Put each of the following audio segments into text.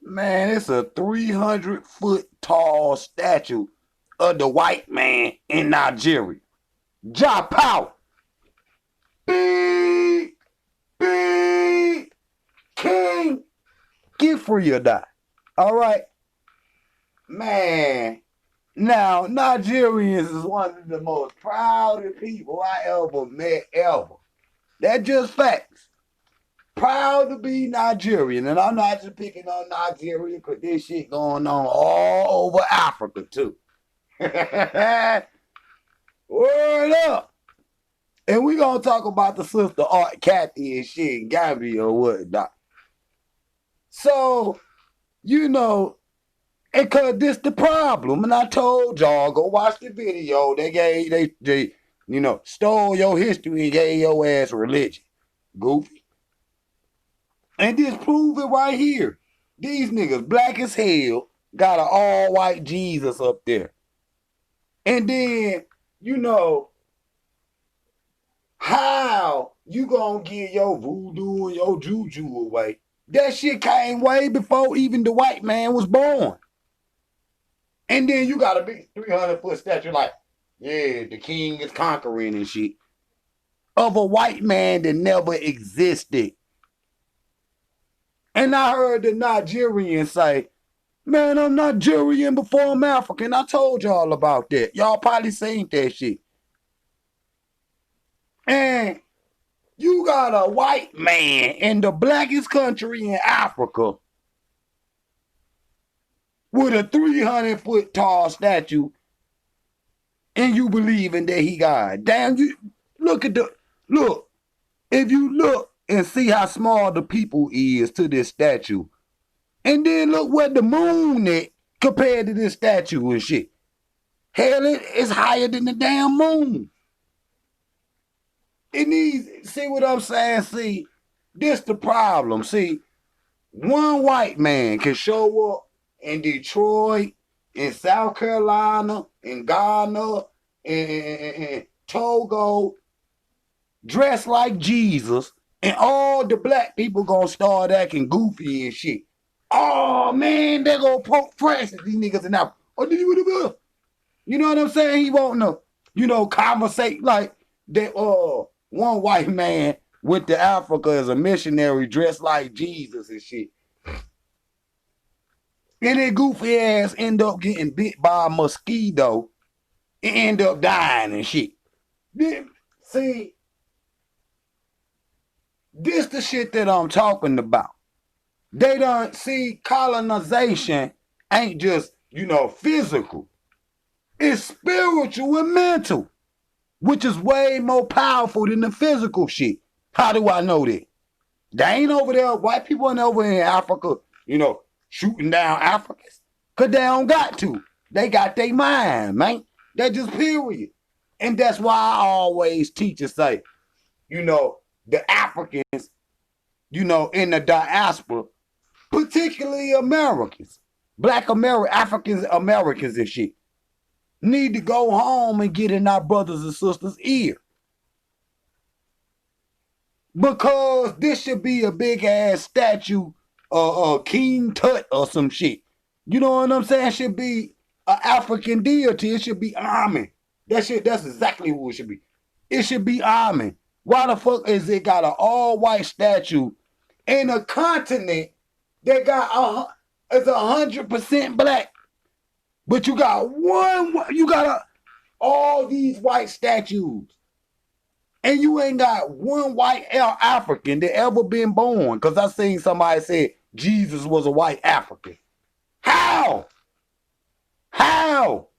Man, it's a 300-foot tall statue of the white man in Nigeria. Ja Power. Beep, beep, king. Get free or die. All right? Man. Now, Nigerians is one of the most proudest people I ever met ever. That's just facts. Proud to be Nigerian. And I'm not just picking on Nigeria because this shit going on all over Africa too. Word up. And we gonna talk about the sister Art Cathey and shit in Gambia or whatnot. So, you know, and cause this the problem. And I told y'all, go watch the video. They stole your history and gave your ass religion. Goofy. And just prove it right here. These niggas black as hell got an all-white Jesus up there. And then, how you gonna get your voodoo and your juju away? That shit came way before even the white man was born. And then you got a big 300-foot statue like, yeah, the king is conquering and shit. Of a white man that never existed. And I heard the Nigerians say, man, I'm Nigerian before I'm African. I told y'all about that. Y'all probably seen that shit. And you got a white man in the blackest country in Africa with a 300-foot tall statue, and you believing that he God. Damn, you look. If you look and see how small the people is to this statue, and then look what the moon is compared to this statue and shit. Hell, it's higher than the damn moon. It needs, see what I'm saying? See, this the problem. See, one white man can show up in Detroit, in South Carolina, in Ghana, in Togo, dressed like Jesus, and all the black people gonna start acting goofy and shit. Oh man, they gonna Pope Francis these niggas and now. Oh, did you know what I'm saying? He won't know, conversate like that. One white man went to Africa as a missionary dressed like Jesus and shit. And that goofy ass end up getting bit by a mosquito and end up dying and shit. See, this the shit that I'm talking about. They don't see colonization ain't just, physical. It's spiritual and mental, which is way more powerful than the physical shit. How do I know that? They ain't over there, white people ain't over in Africa, shooting down Africans. Because they don't got to. They got their mind, man. That's just period. And that's why I always teach and say, the Africans, in the diaspora, particularly Americans, black Africans, Americans and shit, need to go home and get in our brothers and sisters' ear. Because this should be a big ass statue of King Tut or some shit. You know what I'm saying? It should be an African deity. It should be Amen. That's exactly what it should be. It should be Amen. Why the fuck is it got an all-white statue in a continent that got it's 100% black? But you got all these white statues. And you ain't got one white African that ever been born. Because I seen somebody say Jesus was a white African. How? How?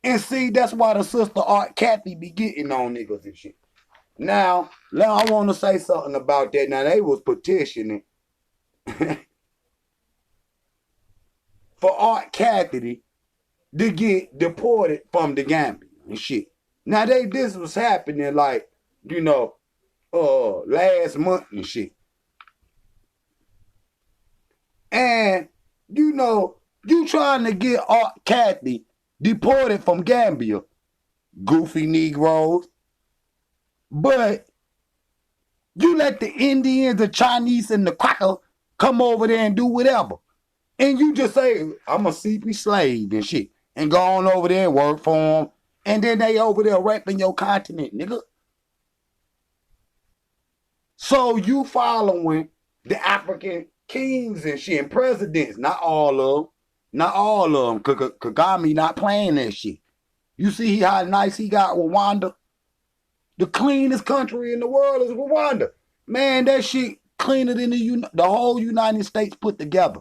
And see, that's why the sister Art Cathey be getting on niggas and shit. Now I want to say something about that. Now, they was petitioning for Art Cathey to get deported from the Gambia and shit. Now, this was happening like, last month and shit. And, you trying to get Art Cathey deported from Gambia, goofy Negroes. But You let the Indians, the Chinese, and the cracker come over there and do whatever. And you just say, I'm a CP slave and shit. And go on over there and work for them. And then they over there raping your continent, nigga. So you following the African kings and shit and presidents. Not all of them. Not all of them. Kagame not playing that shit. You see how nice he got Rwanda? The cleanest country in the world is Rwanda. Man, that shit cleaner than the whole United States put together.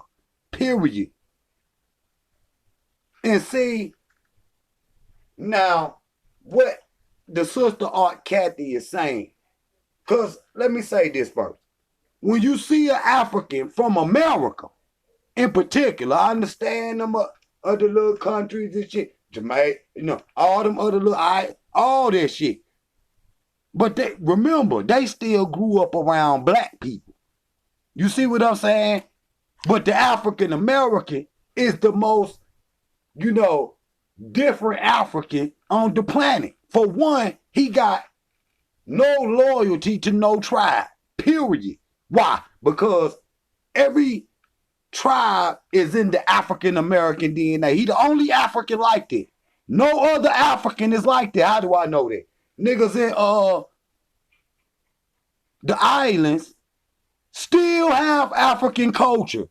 Period. And see, now, what the sister Art Cathey is saying, because let me say this first. When you see an African from America, in particular, I understand them other little countries and shit, Jamaica, all them other little, all that shit. But remember, they still grew up around black people. You see what I'm saying? But the African American is the most, different African on the planet. For one, he got no loyalty to no tribe, period. Why? Because every tribe is in the African American DNA. He the only African like that. No other African is like that. How do I know that? Niggas in the islands still have African culture.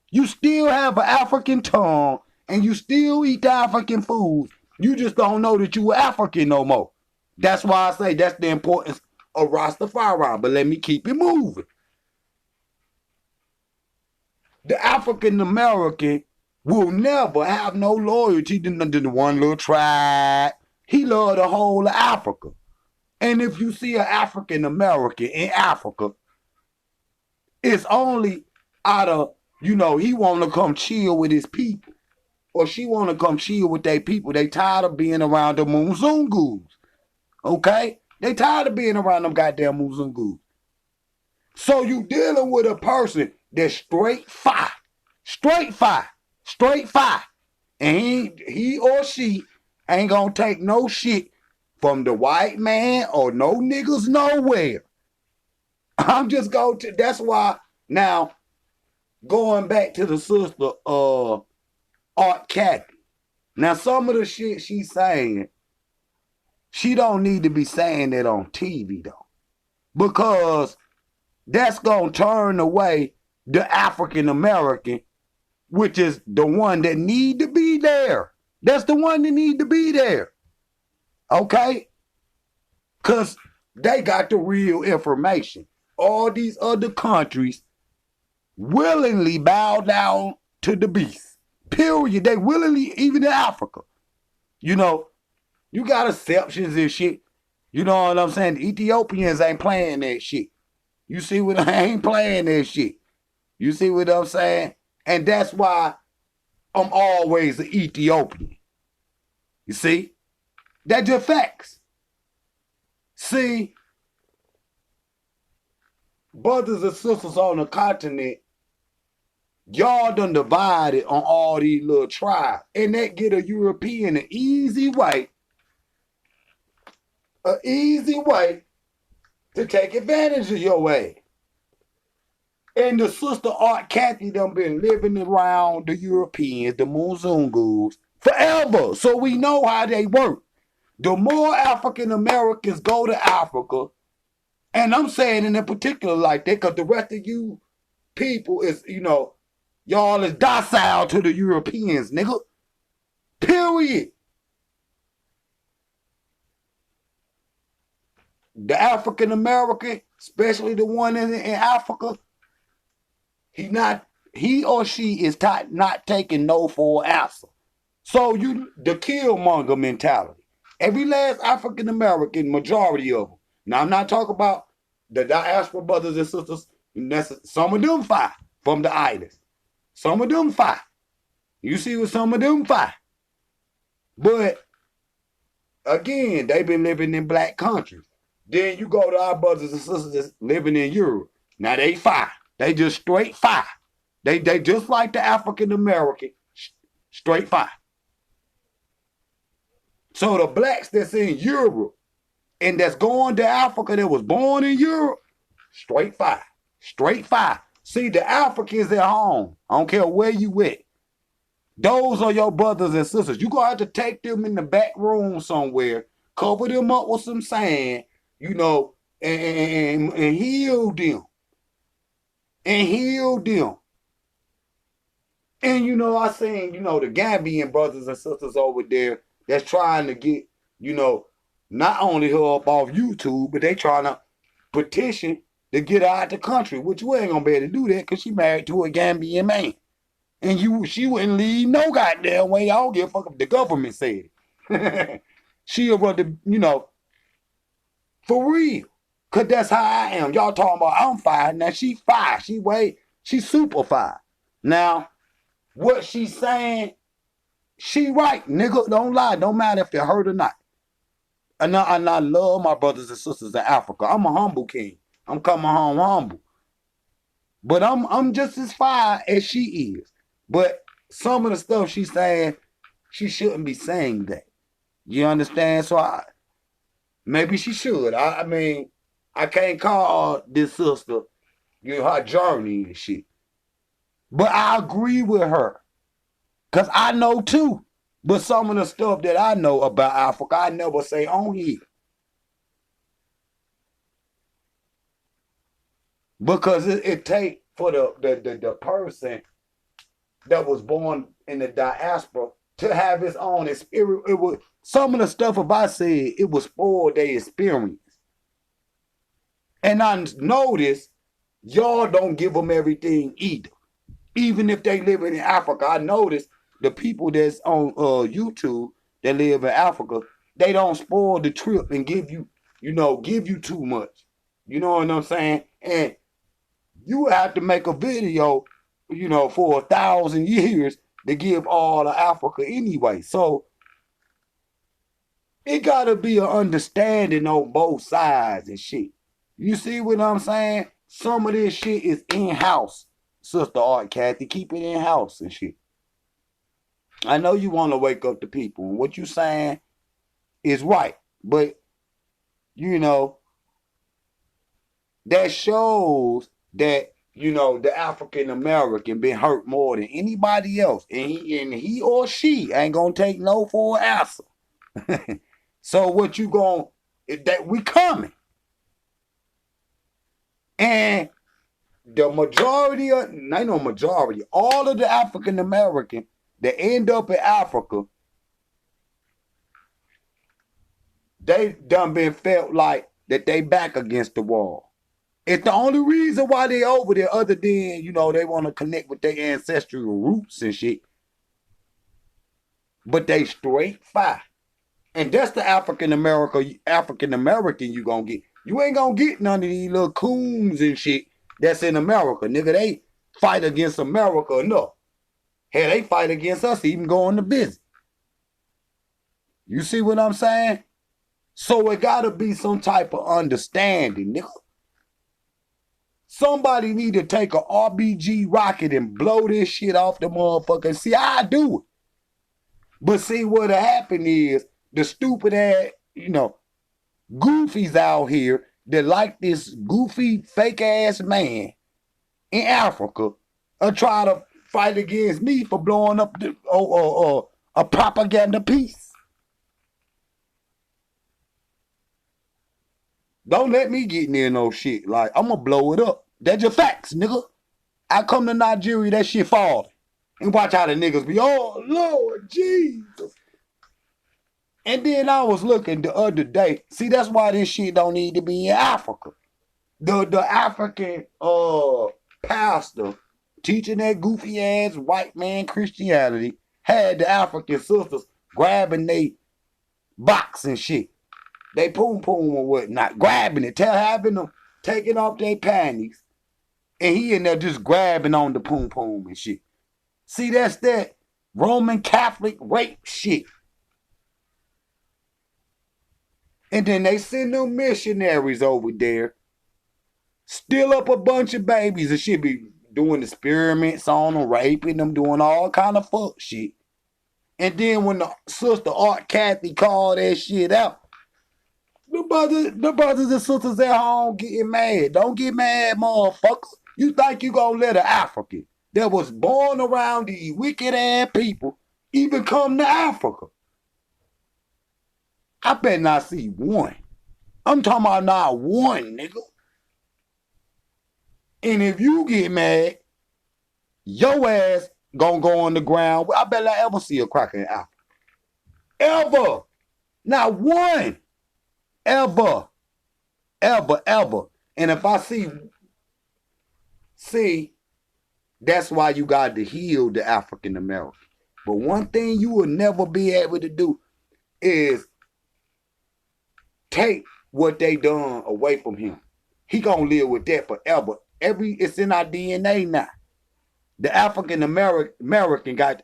You still have an African tongue, and you still eat the African food. You just don't know that you were African no more. That's why I say that's the importance of Rastafari. But let me keep it moving. The African American will never have no loyalty to the one little tribe. He loved the whole of Africa. And if you see an African American in Africa, it's only out of, he want to come chill with his people. Or she want to come chill with their people. They tired of being around the Muzungus. Okay? They tired of being around them goddamn Muzungus. So you dealing with a person that's straight fire. Straight fire. Straight fire. And he or she ain't gonna take no shit from the white man or no niggas nowhere. I'm just going to, that's why now, going back to the sister Art Cathey. Now some of the shit she's saying, she don't need to be saying that on TV though. Because that's gonna turn away the African American, which is the one that need to be there. That's the one that need to be there. Okay? Because they got the real information. All these other countries willingly bow down to the beast. Period. They willingly, even in Africa. You got exceptions and shit. You know what I'm saying? The Ethiopians ain't playing that shit. You see what I ain't playing that shit. You see what I'm saying? And that's why I'm always an Ethiopian. You see? That's just facts. See, brothers and sisters on the continent, y'all done divided on all these little tribes. And that get a European an easy way to take advantage of your way. And the sister Art Cathey done been living around the Europeans, the Muzungus, forever. So we know how they work. The more African Americans go to Africa, and I'm saying in particular like that, because the rest of you people is, y'all is docile to the Europeans, nigga. Period. The African American, especially the one in Africa, he or she is not taking no for an answer. So the killmonger mentality. Every last African American, majority of them. Now I'm not talking about the diaspora brothers and sisters. Some of them fight from the islands. Some of them fight. You see what some of them fight. But again, they've been living in black countries. Then you go to our brothers and sisters that's living in Europe. Now they fight. They just straight fight. They just like the African American, straight fight. So the blacks that's in Europe and that's going to Africa that was born in Europe, Straight fire. Straight fire. See, the Africans at home, I don't care where you at, those are your brothers and sisters. You're going to have to take them in the back room somewhere, cover them up with some sand, and heal them. And heal them. And, I seen, the Gambian brothers and sisters over there that's trying to get, not only her up off YouTube, but they trying to petition to get her out the country, which we ain't going to be able to do that because she married to a Gambian man. And she wouldn't leave no goddamn way. I don't give a fuck if the government said it. She'll rather, for real. Because that's how I am. Y'all talking about I'm fire. Now she fire. She super fire. Now, what she's saying, she right, nigga. Don't lie. Don't matter if they're hurt or not. And I love my brothers and sisters in Africa. I'm a humble king. I'm coming home humble. But I'm just as fire as she is. But some of the stuff she's saying, she shouldn't be saying that. You understand? So maybe she should. I mean, I can't call this sister, her journey and shit. But I agree with her. Because I know too. But some of the stuff that I know about Africa, I never say on here. Because it take for the person that was born in the diaspora to have his own experience. It was some of the stuff about said, it was for their experience. And I noticed y'all don't give them everything either. Even if they live in Africa, I noticed the people that's on YouTube that live in Africa, they don't spoil the trip and give you too much. You know what I'm saying? And you have to make a video for 1,000 years to give all of Africa anyway. So it gotta be an understanding on both sides and shit. You see what I'm saying? Some of this shit is in-house, Sister Art Cathey. Keep it in-house and shit. I know you want to wake up the people. And what you saying is right. But, that shows that the African American been hurt more than anybody else, and he or she ain't gonna take no for an answer. So what you gonna that we coming, and the majority of ain't no majority, all of the African American that end up in Africa, they done been felt like that they back against the wall. It's the only reason why they over there, other than, they want to connect with their ancestral roots and shit. But they straight fire. And that's the African American you gonna get. You ain't gonna get none of these little coons and shit that's in America. Nigga, they fight against America enough. Hell, they fight against us even going to business. You see what I'm saying? So it gotta be some type of understanding, nigga. Somebody need to take a RBG rocket and blow this shit off the motherfucker and see how I do it. But see what happened is the stupid ass, goofies out here that like this goofy fake ass man in Africa are trying to fight against me for blowing up a propaganda piece. Don't let me get near no shit. Like, I'm gonna blow it up. That's your facts, nigga. I come to Nigeria, that shit falling. And watch how the niggas be, oh, Lord Jesus. And then I was looking the other day. See, that's why this shit don't need to be in Africa. The African pastor teaching that goofy ass white man Christianity had the African sisters grabbing they box and shit. They poom or whatnot, grabbing it, having them taking off their panties. And he in there just grabbing on the poom and shit. See, that's that Roman Catholic rape shit. And then they send them missionaries over there, steal up a bunch of babies and shit, be doing experiments on them, raping them, doing all kind of fuck shit. And then when the Sister Art Cathey called that shit out, The brothers and sisters at home getting mad. Don't get mad, motherfuckers. You think you gonna let an African that was born around these wicked ass people even come to Africa? I bet not see one. I'm talking about not one, nigga. And if you get mad, your ass gonna go on the ground. I bet I ever see a cracker in Africa. Ever. Not one. Ever. Ever. And if I see, that's why you got to heal the African American. But one thing you will never be able to do is take what they done away from him. He gonna live with that forever. It's in our DNA now. The African American got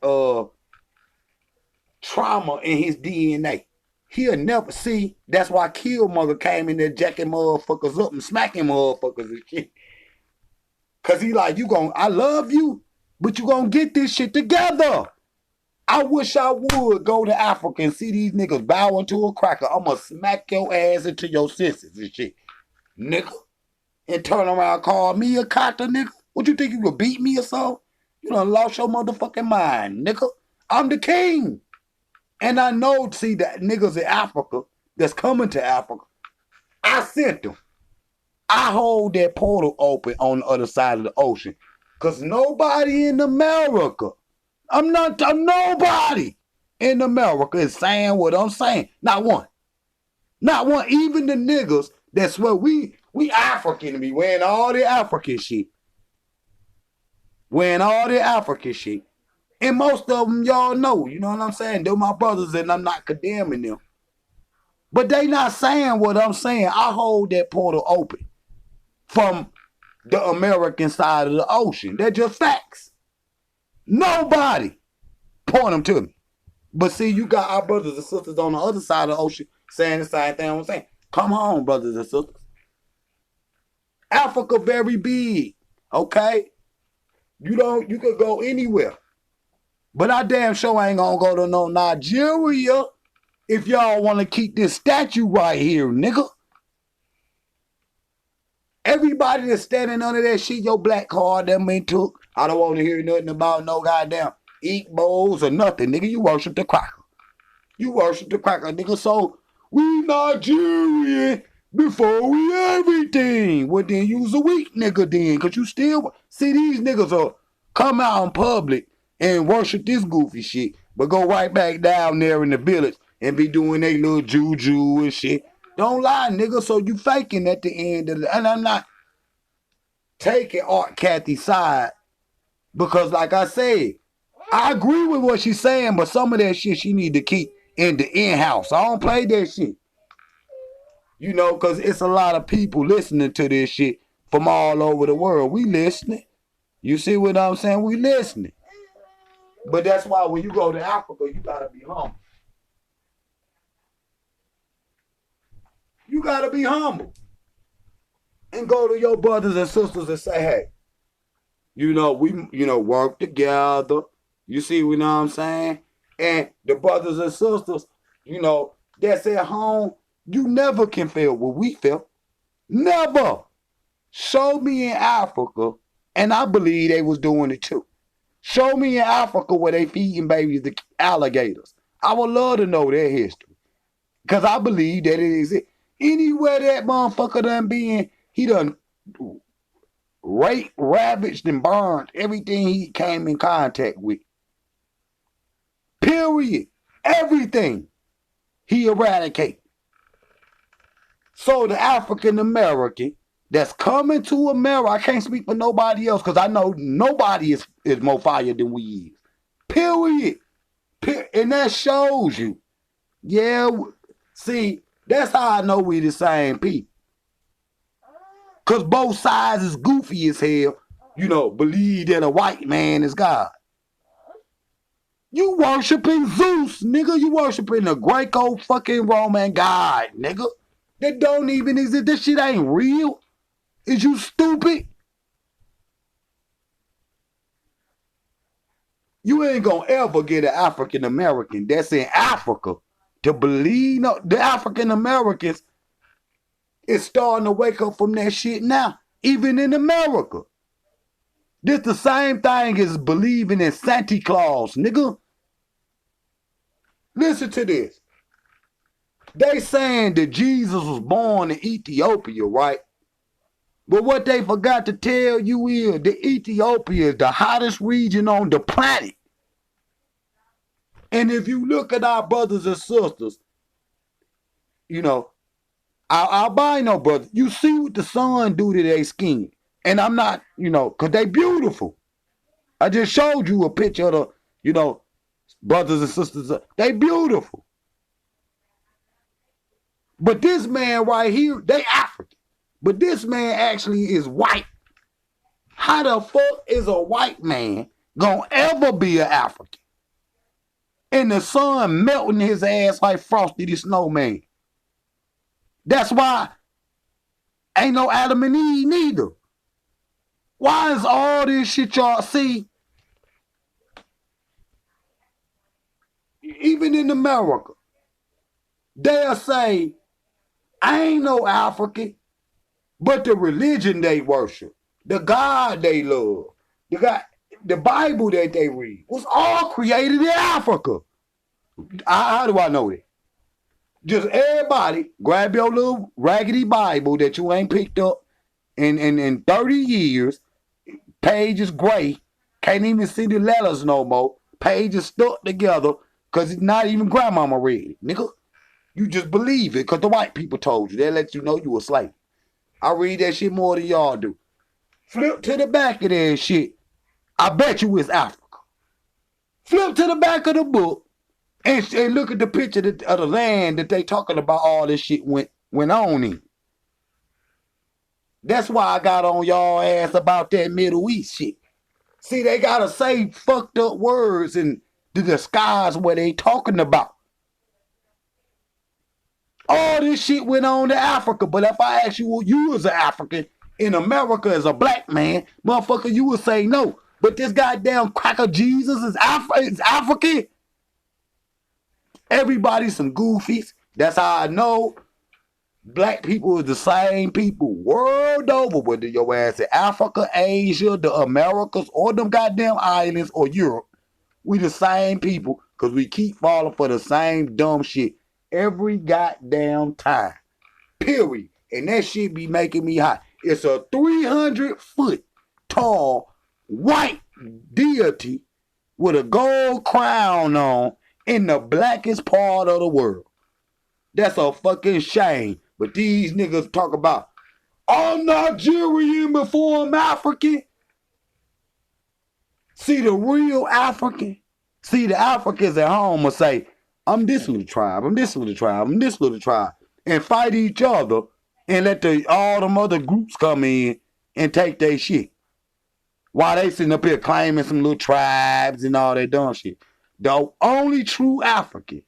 trauma in his DNA. He'll never see. That's why Killmonger came in there jacking motherfuckers up and smacking motherfuckers and shit. Cause he like, I love you, but you gonna get this shit together. I wish I would go to Africa and see these niggas bowing to a cracker. I'ma smack your ass into your senses and shit, nigga. And turn around, call me a cotter, nigga. What you think you could beat me or so? You done lost your motherfucking mind, nigga. I'm the king. And I know, see, that niggas in Africa that's coming to Africa, I sent them. I hold that portal open on the other side of the ocean. Because nobody in America, I'm nobody in America is saying what I'm saying. Not one. Not one. Even the niggas that swear we African to be wearing all the African shit. Wearing all the African shit. And most of them, y'all know, you know what I'm saying? They're my brothers and I'm not condemning them. But they not saying what I'm saying. I hold that portal open from the American side of the ocean. They're just facts. Nobody point them to me. But see, you got our brothers and sisters on the other side of the ocean saying the same thing I'm saying. Come home, brothers and sisters. Africa very big, okay? You could go anywhere. But I damn sure ain't gonna go to no Nigeria if y'all want to keep this statue right here, nigga. Everybody that's standing under that shit, your black card that been took. I don't want to hear nothing about no goddamn Igbos or nothing, nigga. You worship the cracker. You worship the cracker, nigga. So we Nigerian before we everything. Well, then you's a weak nigga then, because you still see these niggas are come out in public and worship this goofy shit, but go right back down there in the village and be doing they little juju and shit. Don't lie, nigga. So you faking at the end of the, and I'm not taking Art Cathey's side because, like I said, I agree with what she's saying, but some of that shit she need to keep in the in-house. I don't play that shit. You know, because it's a lot of people listening to this shit from all over the world. We listening. You see what I'm saying? We listening. But that's why when you go to Africa, you gotta be humble. You gotta be humble. And go to your brothers and sisters and say, hey, we work together. You see what I'm saying? And the brothers and sisters, that's at home, you never can feel what we feel. Never. Show me in Africa, and I believe they was doing it too. Show me in Africa where they feeding babies to alligators. I would love to know their history. Because I believe that it is it. Anywhere that motherfucker done been, he done raped, ravaged, and burned everything he came in contact with. Period. Everything he eradicated. So the African American that's coming to America, I can't speak for nobody else because I know nobody is more fire than we is. Period. And that shows you. Yeah, see, that's how I know we the same people. Because both sides is goofy as hell, believe that a white man is God. You worshiping Zeus, nigga. You worshiping the Greco fucking Roman God, nigga. That don't even exist. This shit ain't real. Is you stupid? You ain't gonna ever get an African American that's in Africa to believe. No, the African Americans is starting to wake up from that shit now, even in America. This the same thing as believing in Santa Claus, nigga. Listen to this. They saying that Jesus was born in Ethiopia, right? But what they forgot to tell you is that Ethiopia is the hottest region on the planet. And if you look at our brothers and sisters, you know, our albino brothers, you see what the sun do to their skin. And I'm not, because they beautiful. I just showed you a picture of the, brothers and sisters. They beautiful. But this man right here, they African. But this man actually is white. How the fuck is a white man gonna ever be an African? And the sun melting his ass like Frosty the Snowman. That's why ain't no Adam and Eve neither. Why is all this shit y'all see? Even in America, they'll say, I ain't no African, but the religion they worship, the God they love, the Bible that they read was all created in Africa. How do I know that? Just everybody grab your little raggedy Bible that you ain't picked up in 30 years. Pages gray. Can't even see the letters no more. Pages stuck together because it's not even grandmama read it. Nigga, you just believe it because the white people told you. They let you know you a slave. I read that shit more than y'all do. Flip to the back of that shit. I bet you it's Africa. Flip to the back of the book and look at the picture of the land that they talking about all this shit went on in. That's why I got on y'all ass about that Middle East shit. See, they gotta say fucked up words and to disguise what they talking about. All this shit went on to Africa, but if I ask you as an African in America as a black man, motherfucker, you would say no. But this goddamn cracker Jesus is African. Everybody's some goofies. That's how I know black people is the same people world over, whether your ass in Africa, Asia, the Americas, or them goddamn islands, or Europe. We the same people because we keep falling for the same dumb shit every goddamn time. Period. And that shit be making me hot. It's a 300-foot tall white deity with a gold crown on in the blackest part of the world. That's a fucking shame. But these niggas talk about, I'm Nigerian before I'm African. See the real African? See the Africans at home will say, I'm this little tribe, I'm this little tribe, I'm this little tribe. And fight each other and let all them other groups come in and take their shit. While they sitting up here claiming some little tribes and all that dumb shit. The only true African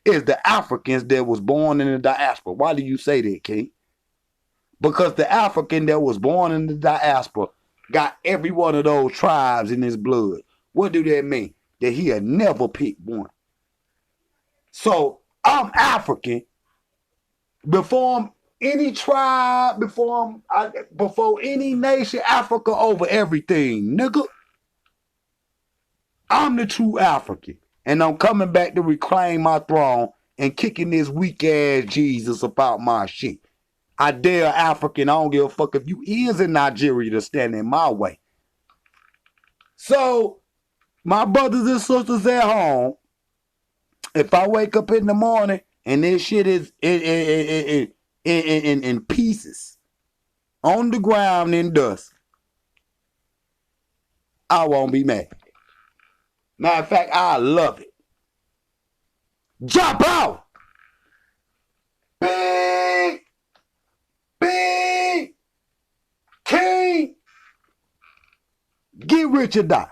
is the Africans that was born in the diaspora. Why do you say that, King? Because the African that was born in the diaspora got every one of those tribes in his blood. What do that mean? That he had never picked one. So I'm African before any tribe, before any nation, Africa over everything, nigga. I'm the true African. And I'm coming back to reclaim my throne and kicking this weak ass Jesus about my shit. I dare African, I don't give a fuck if you is in Nigeria to stand in my way. So, my brothers and sisters at home, if I wake up in the morning and this shit is in pieces, on the ground in dust, I won't be mad. Matter of fact, I love it. Jump out! Big King! Get rich or die.